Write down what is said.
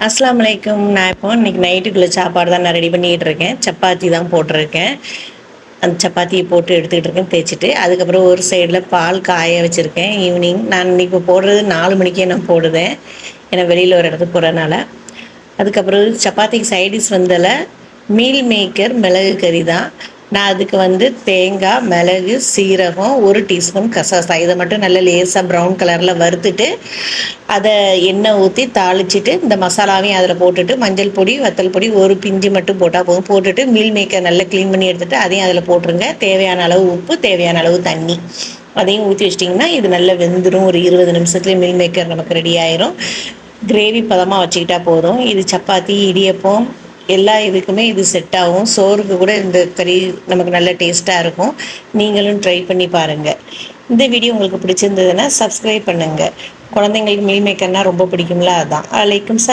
அஸ்ஸலாமு அலைக்கும். நான் இப்போ இன்னைக்கு நைட்டுக்குள்ள சாப்பாடு தான் நான் ரெடி பண்ணிகிட்டு இருக்கேன். சப்பாத்தி தான் போட்டிருக்கேன். அந்த சப்பாத்தியை போட்டு எடுத்துக்கிட்டு இருக்கேன் தேய்ச்சிட்டு. அதுக்கப்புறம் ஒரு சைடில் பால் காய வச்சுருக்கேன். ஈவினிங் நான் இன்றைக்கி போடுறது 4 மணிக்கே நான் போடுவேன், ஏன்னா வெளியில் ஒரு இடத்துக்கு போகிறதுனால. அதுக்கப்புறம் சப்பாத்திக்கு சைடிஷ் வந்ததில் மீல் மேக்கர் மிளகு கறி தான். நான் அதுக்கு தேங்காய், மிளகு, சீரகம், 1 டீஸ்பூன் கசகசா இதை மட்டும் நல்லா லேசாக ப்ரௌன் கலரில் வறுத்துட்டு அதை எண்ணெய் ஊற்றி தாளிச்சிட்டு இந்த மசாலாவையும் அதில் போட்டுட்டு மஞ்சள் பொடி, வத்தல் பொடி ஒரு பிஞ்சு மட்டும் போட்டால் போதும். போட்டுட்டு மீல் மேக்கர் நல்லா க்ளீன் பண்ணி எடுத்துகிட்டு அதையும் அதில் போட்டுருங்க. தேவையான அளவு உப்பு, தேவையான அளவு தண்ணி அதையும் ஊற்றி வச்சிட்டிங்கன்னா இது நல்லா வெந்துடும். ஒரு 20 நிமிஷத்துலேயே மீல் மேக்கர் நமக்கு ரெடி ஆயிரும். கிரேவி பதமாக வச்சுக்கிட்டா போதும். இது சப்பாத்தி, இடியப்பம் எல்லா இதுக்குமே இது செட் ஆகும். சோறுக்கு கூட இந்த கறி நமக்கு நல்ல டேஸ்ட்டாக இருக்கும். நீங்களும் ட்ரை பண்ணி பாருங்கள். இந்த வீடியோ உங்களுக்கு பிடிச்சிருந்ததுன்னா சப்ஸ்கிரைப் பண்ணுங்கள். குழந்தைங்களுக்கு மீல் மேக்கர்னால் ரொம்ப பிடிக்கும்ல, அதான். அலைக்கும்